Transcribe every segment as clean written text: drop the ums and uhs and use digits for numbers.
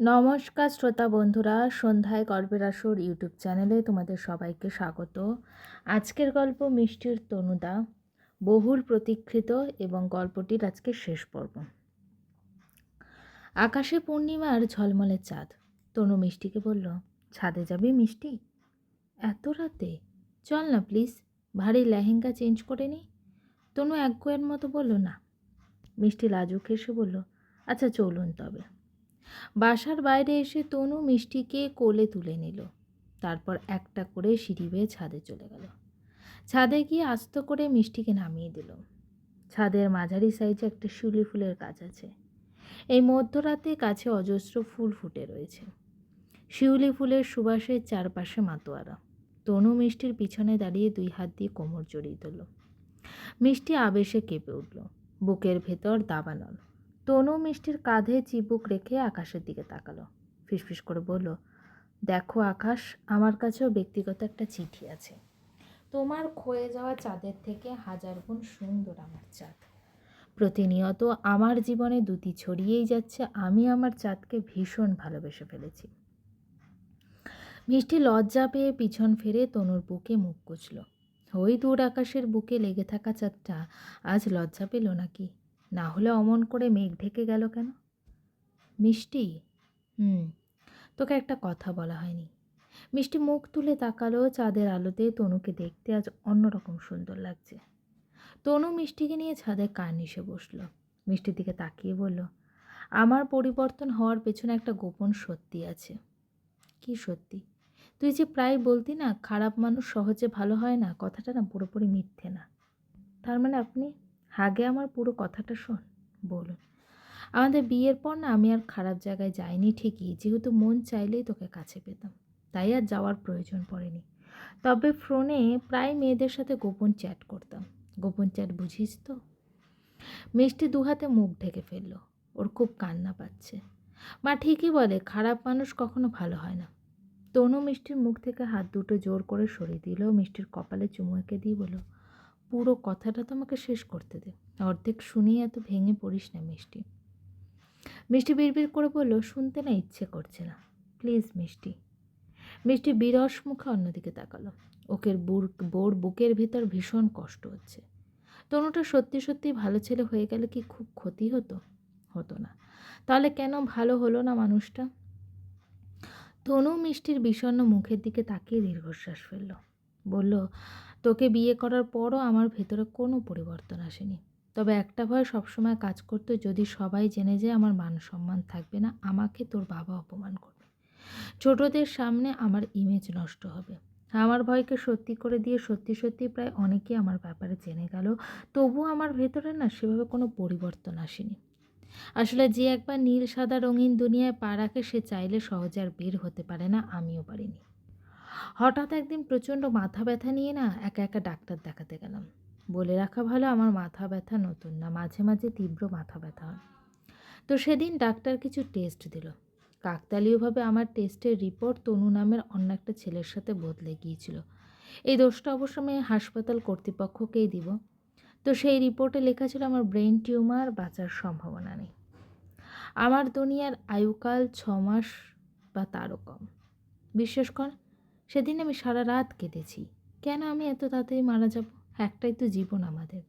নমস্কার শ্রোতা বন্ধুরা, সন্ধ্যায় গল্পের আসর ইউটিউব চ্যানেলে তোমাদের সবাইকে স্বাগত। আজকের গল্প মিষ্টির তনুদা, বহুল প্রতীক্ষিত এবং গল্পটির আজকে শেষ পর্ব। আকাশে পূর্ণিমার ঝলমলে চাঁদ। তনু মিষ্টিকে বলল, ছাদে যাবি মিষ্টি? এত রাতে? চল না প্লিজ, ভারী লেহেঙ্গা চেঞ্জ করে নি। তনু একগুঁয়ের মতো বলল, না। মিষ্টি লাজুক হেসে বলল, আচ্ছা চলুন তবে। বাসার বাইরে এসে তনু মিষ্টিকে কোলে তুলে নিল। তারপর একটা করে সিঁড়ি বেয়ে ছাদে চলে গেল। ছাদে গিয়ে আস্ত করে মিষ্টিকে নামিয়ে দিল। ছাদের মাঝারি সাইজে একটা শিউলি ফুলের গাছ আছে। এই মধ্যরাতে গাছে অজস্র ফুল ফুটে রয়েছে। শিউলি ফুলের সুবাসের চারপাশে মাতোয়ারা। তনু মিষ্টির পিছনে দাঁড়িয়ে 2 হাত দিয়ে কোমর জড়িয়ে ধরল। মিষ্টি আবেশে কেঁপে উঠল, বুকের ভেতর দাবানল। তনু মিষ্টির কাঁধে চিবুক রেখে আকাশের দিকে তাকালো। ফিসফিস করে বলল, দেখো আকাশ, আমার কাছেও ব্যক্তিগত একটা চিঠি আছে। তোমার ক্ষয়ে যাওয়া চাঁদের থেকে 1000 গুণ সুন্দর আমার চাঁদ। প্রতিনিয়ত আমার জীবনে দ্যুতি ছড়িয়েই যাচ্ছে। আমি আমার চাঁদকে ভীষণ ভালোবেসে ফেলেছি। মিষ্টি লজ্জা পেয়ে পিছন ফিরে তনুর বুকে মুখ গুজল। ওই দূর আকাশের বুকে লেগে থাকা চাঁদটা আজ লজ্জা পেল নাকি? না হলে অমন করে মেঘ ঢেকে গেল কেন? মিষ্টি, তোকে একটা কথা বলা হয়নি। মিষ্টি মুখ তুলে তাকালো। চাঁদের আলোতে তনুকে দেখতে আজ অন্যরকম সুন্দর লাগছে। তনু মিষ্টিকে নিয়ে ছাদে কার্নিশে বসলো। মিষ্টির দিকে তাকিয়ে বলল, আমার পরিবর্তন হওয়ার পেছনে একটা গোপন সত্যি আছে। কি সত্যি? তুই যে প্রায় বলতি না, খারাপ মানুষ সহজে ভালো হয় না, কথাটা না পুরোপুরি মিথ্যে না। তার মানে আপনি? আগে আমার পুরো কথাটা শোন। বলুন। আমাদের বিয়ের পর না আমি আর খারাপ জায়গায় যাইনি ঠিকই, যেহেতু মন চাইলেই তোকে কাছে পেতাম, তাই আর যাওয়ার প্রয়োজন পড়েনি। তবে ফোনে প্রায় মেয়েদের সাথে গোপন চ্যাট করতাম। গোপন চ্যাট বুঝিস তো? মিষ্টি 2 হাতে মুখ ঢেকে ফেলল। ওর খুব কান্না পাচ্ছে। মা ঠিকই বলে, খারাপ মানুষ কখনো ভালো হয় না। তনু মিষ্টির মুখ থেকে হাত দুটো জোর করে সরিয়ে দিল। মিষ্টির কপালে চুমু এঁকে দিয়ে বলল, পুরো কথাটা তো আমাকে শেষ করতে দে। অর্ধেক শুনিয়ে এত ভেঙে পড়িস না মিষ্টি। মিষ্টি বিড়বিড় করে বলল, শুনতে না ইচ্ছে করছে না, প্লিজ মিষ্টি। মিষ্টি বিরস মুখে অন্যদিকে তাকালো। বোর বুকের ভিতর ভীষণ কষ্ট হচ্ছে। তনুটা সত্যি সত্যি ভালো ছেলে হয়ে গেলে কি খুব ক্ষতি হতো? হতো না। তাহলে কেন ভালো হলো না মানুষটা? তনু মিষ্টির বিষণ্ণ মুখের দিকে তাকিয়ে দীর্ঘশ্বাস ফেলল। বলল, তোকে বিয়ে করার পরও আমার ভেতরে কোনো পরিবর্তন আসেনি। তবে একটা ভয় সবসময় কাজ করতো, যদি সবাই জেনে যায় আমার মান সম্মান থাকবে না, আমাকে তোর বাবা অপমান করবে, ছোটদের সামনে আমার ইমেজ নষ্ট হবে। আমার ভয়কে সত্যি করে দিয়ে সত্যি সত্যি প্রায় অনেকেই আমার ব্যাপারে জেনে গেল। তবুও আমার ভেতরে না সেভাবে কোনো পরিবর্তন আসেনি। আসলে যে একবার নীল সাদা রঙিন দুনিয়ায় পা রাখে, সে চাইলে সহজে আর বের হতে পারে না। আমিও পারিনি। হঠাৎ একদিন প্রচণ্ড মাথা ব্যথা নিয়ে না একা একা ডাক্তার দেখাতে গেলাম। বলে রাখা ভালো, আমার মাথা ব্যথা নতুন না, মাঝে মাঝে তীব্র মাথা ব্যথা হয়। তো সেদিন ডাক্তার কিছু টেস্ট দিল। কাকতালীয়ভাবে আমার টেস্টের রিপোর্ট তনু নামের অন্য একটা ছেলের সাথে বদলে গিয়েছিল। এই দোষটা অবশ্য আমি হাসপাতাল কর্তৃপক্ষকেই দিব। তো সেই রিপোর্টে লেখা ছিল আমার ব্রেন টিউমার, বাঁচার সম্ভাবনা নেই। আমার দুনিয়ার আয়ুকাল 6 মাস বা তারও কম। বিশ্বাস কর, সেদিন আমি সারা রাত কেঁদেছি। কেন আমি এত তাড়াতাড়ি মারা যাব? একটাই তো জীবন আমাদের।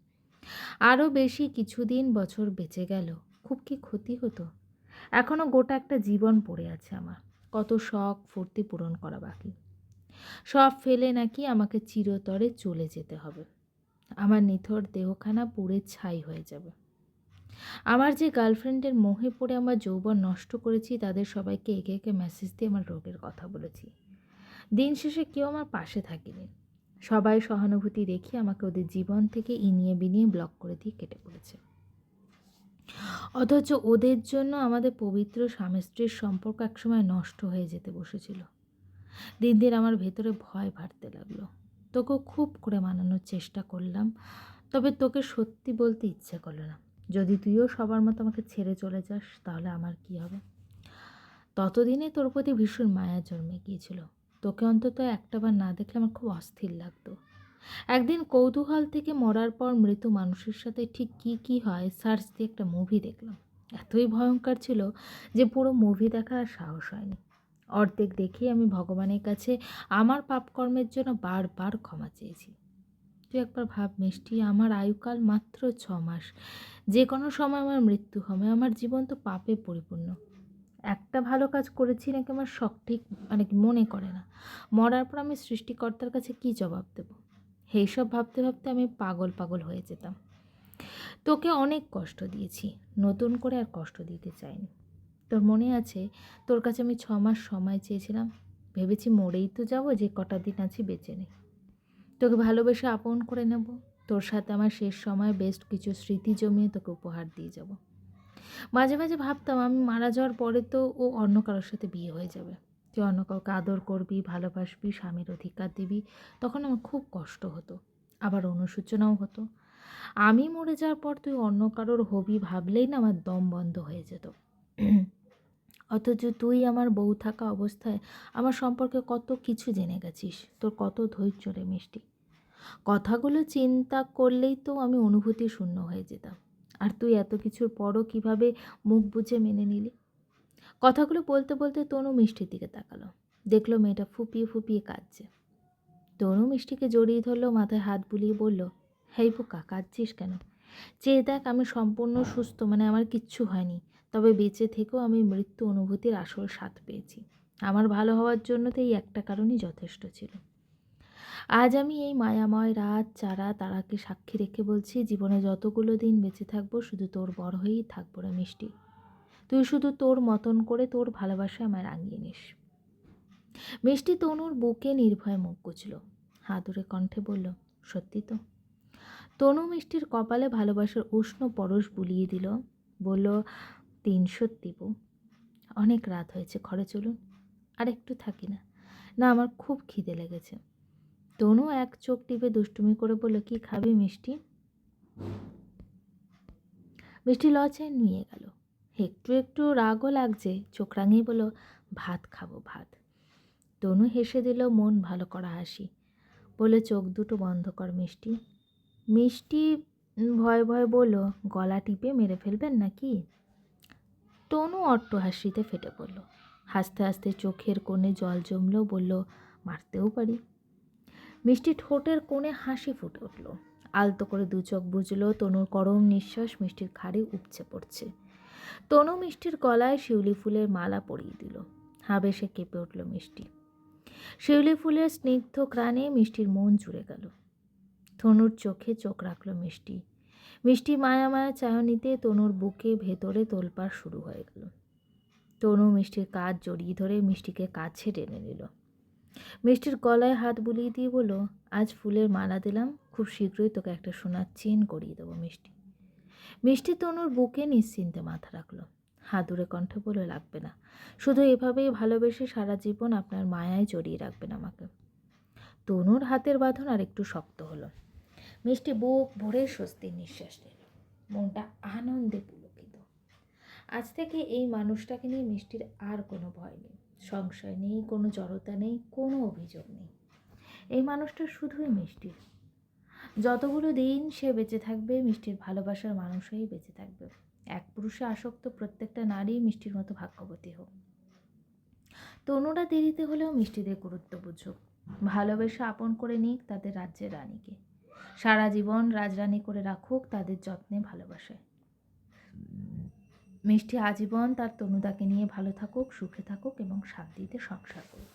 আরও বেশি কিছুদিন বছর বেঁচে গেল খুব কি ক্ষতি হতো? এখনও গোটা একটা জীবন পড়ে আছে আমার। কত শখ ফুর্তি পূরণ করা বাকি। সব ফেলে নাকি আমাকে চিরতরে চলে যেতে হবে। আমার নিথর দেহখানা পুড়ে ছাই হয়ে যাবে। আমার যে গার্লফ্রেন্ডের মোহে পড়ে আমার যৌবন নষ্ট করেছি, তাদের সবাইকে একে একে মেসেজ দিয়ে আমার রোগের কথা বলেছি। দিন শেষে কেউ আমার পাশে থাকেনি। সবাই সহানুভূতি দেখিয়ে আমাকে ওদের জীবন থেকে ইনিয়ে বিনিয়ে ব্লক করে দিয়ে কেটে পড়েছে। অথচ ওদের জন্য আমাদের পবিত্র স্বামী স্ত্রীর সম্পর্ক একসময় নষ্ট হয়ে যেতে বসেছিল। দিন দিন আমার ভেতরে ভয় বাড়তে লাগলো। তোকেও খুব করে মানানোর চেষ্টা করলাম, তবে তোকে সত্যি বলতে ইচ্ছে করলো না। যদি তুইও সবার মতো আমাকে ছেড়ে চলে যাস, তাহলে আমার কি হবে? ততদিনে তোর প্রতি ভীষণ মায়া জন্মে গিয়েছিল। তোকে অন্তত একটাবার না দেখলে আমার খুব অস্থির লাগতো। একদিন কৌতূহল থেকে মরার পর মৃত মানুষের সাথে ঠিক কি কি হয় সার্চ দিয়ে একটা মুভি দেখলাম। এতই ভয়ঙ্কর ছিল যে পুরো মুভি দেখার আর সাহস হয়নি। অর্ধেক দেখেই আমি ভগবানের কাছে আমার পাপকর্মের জন্য বারবার ক্ষমা চেয়েছি। তুই একবার ভাব মিষ্টি, আমার আয়ুকাল মাত্র 6 মাস। যে কোনো সময় আমার মৃত্যু হবে। আমার জীবন তো পাপে পরিপূর্ণ। একটা ভালো কাজ করেছি নাকি আমার শখ ঠিক মানে কি মনে করে না। মরার পর আমি সৃষ্টিকর্তার কাছে কী জবাব দেব? এইসব ভাবতে ভাবতে আমি পাগল পাগল হয়ে যেতাম। তোকে অনেক কষ্ট দিয়েছি, নতুন করে আর কষ্ট দিতে চাইনি। তোর মনে আছে তোর কাছে আমি 6 মাস সময় চেয়েছিলাম? ভেবেছি মরেই তো যাব, যে কটা দিন আছি বেঁচে নেই। তোকে ভালোবেসে আপন করে নেব। তোর সাথে আমার শেষ সময় বেস্ট কিছু স্মৃতি জমিয়ে তোকে উপহার দিয়ে যাব। মাঝে মাঝে ভাবতাম আমি মারা যাওয়ার পরে তো ও অন্য কারোর সাথে বিয়ে হয়ে যাবে। তুই অন্য কাউকে আদর করবি, ভালোবাসবি, স্বামীর অধিকার দিবি। তখন আমার খুব কষ্ট হতো, আবার অনুশোচনাও হতো। আমি মরে যাওয়ার পর তুই অন্য কারোর হবি ভাবলেই না আমার দম বন্ধ হয়ে যেত। অথচ তুই আমার বউ থাকা অবস্থায় আমার সম্পর্কে কত কিছু জেনে গেছিস। তোর কত ধৈর্য রে মিষ্টি। কথাগুলো চিন্তা করলেই তো আমি অনুভূতি শূন্য হয়ে যেতাম। আর তুই এত কিছুর পরও কিভাবে মুখ বুজে মেনে নিলি? কথাগুলো বলতে বলতে তনু মিষ্টির দিকে তাকালো। দেখলো মেয়েটা ফুপিয়ে ফুপিয়ে কাঁদছে। তনু মিষ্টিকে জড়িয়ে ধরলো, মাথায় হাত বুলিয়ে বলল, হেই বোকা, কাঁদছিস কেন? চেয়ে দেখ, আমি সম্পূর্ণ সুস্থ, মানে আমার কিচ্ছু হয়নি। তবে বেঁচে থেকেও আমি মৃত্যু অনুভূতির আসল স্বাদ পেয়েছি। আমার ভালো হওয়ার জন্য তো এই একটা কারণই যথেষ্ট ছিল। আজ আমি এই মায়াময় রাত চারা তারাকে সাক্ষী রেখে বলছি, জীবনে যতগুলো দিন বেঁচে থাকবো শুধু তোর বড় হয়েই থাকবো রে মিষ্টি। তুই শুধু তোর মতন করে তোর ভালোবাসায় আমায় রাঙিয়ে নিস। মিষ্টি তনুর বুকে নির্ভয়ে মুখ গুজল, হাতুড়ে কণ্ঠে বলল, সত্যি তো? তনু মিষ্টির কপালে ভালোবাসার উষ্ণ পরশ বুলিয়ে দিল, বলল, 300 দিব। অনেক রাত হয়েছে, ঘরে চলুন। আর একটু থাকি না? না, আমার খুব খিদে লেগেছে। তনু এক চোখ টিপে দুষ্টুমি করে বলল, কি খাবি মিষ্টি? মিষ্টি লজ্জায় নুয়ে গেল। একটু একটু রাগও লাগছে, চোখ রাঙিয়ে বলল, ভাত খাবো, ভাত। তনু হেসে দিল মন ভালো করা হাসি, বলে, চোখ দুটো বন্ধ কর মিষ্টি। মিষ্টি ভয়ে ভয়ে বলল, গলা টিপে মেরে ফেলবেন নাকি? তনু অট্টহাসিতে ফেটে পড়ল। হাসতে হাসতে চোখের কোণে জল জমল, বলল, মারতেও পারি। মিষ্টি ঠোঁটের কোণে হাসি ফুটে উঠল। আলতো করে দু চোখ বুঝল, তনুর গরম নিঃশ্বাস মিষ্টির ঘাড়ে উপচে পড়ছে। তনু মিষ্টির গলায় শিউলি ফুলের মালা পরিয়ে দিল। আবেশে কেঁপে উঠল মিষ্টি। শিউলি ফুলের স্নিগ্ধ ঘ্রাণে মিষ্টির মন জুড়ে গেল। তনুর চোখে চোখ রাখল মিষ্টি। মিষ্টি মায়া মায়া চাহনিতে তনুর বুকে ভেতরে তোলপাড় শুরু হয়ে গেল। তনু মিষ্টির কাঁধ জড়িয়ে ধরে মিষ্টিকে কাছে টেনে নিল। মিষ্টির গলায় হাত বুলিয়ে দিয়ে বলল, আজ ফুলের মালা দিলাম, খুব শীঘ্রই তোকে একটা সোনার চেন করিয়ে দেবো মিষ্টি। মিষ্টি তনুর বুকে নিশ্চিন্তে মাথা রাখলো। হাতুড়ে কণ্ঠে বলল, লাগবে না। শুধু এভাবেই ভালোবেসে সারা জীবন আপনার মায়ায় জড়িয়ে রাখবেন আমাকে। তনুর হাতের বাঁধন আর একটু শক্ত হলো। মিষ্টি বুক ভরে স্বস্তির নিঃশ্বাস নিল। মনটা আনন্দে পুলকিত। আজ থেকে এই মানুষটাকে নিয়ে মিষ্টির আর কোনো ভয় নেই, সংশয় নেই, কোনো জড়তা নেই, কোনো অভিযোগ নেই। এই মানুষটা শুধুই মিষ্টির। যতগুলো দিন সে বেঁচে থাকবে মিষ্টির ভালোবাসার মানুষ হয়েই বেঁচে থাকবে। এক পুরুষে আসক্ত প্রত্যেকটা নারী মিষ্টির মতো ভাগ্যবতী হোক। তনুরা দেরিতে হলেও মিষ্টিদের গুরুত্ব বুঝুক, ভালোবেসে আপন করে নিক তাদের রাজ্যের রানীকে। সারা জীবন রাজরানী করে রাখুক তাদের যত্নে ভালোবাসায়। মিষ্টি আজীবন তার তনুদাকে নিয়ে ভালো থাকুক, সুখে থাকুক এবং শান্তিতে সংসার করুক।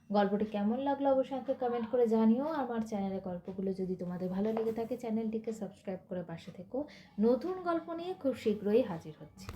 গল্পটি কেমন লাগলো অবশ্যই আমাকে কমেন্ট করে জানিও। আমার চ্যানেলের গল্পগুলো যদি তোমাদের ভালো লেগে থাকে চ্যানেলটিকে সাবস্ক্রাইব করে পাশে থেকো। নতুন গল্প নিয়ে খুব শীঘ্রই হাজির হচ্ছি।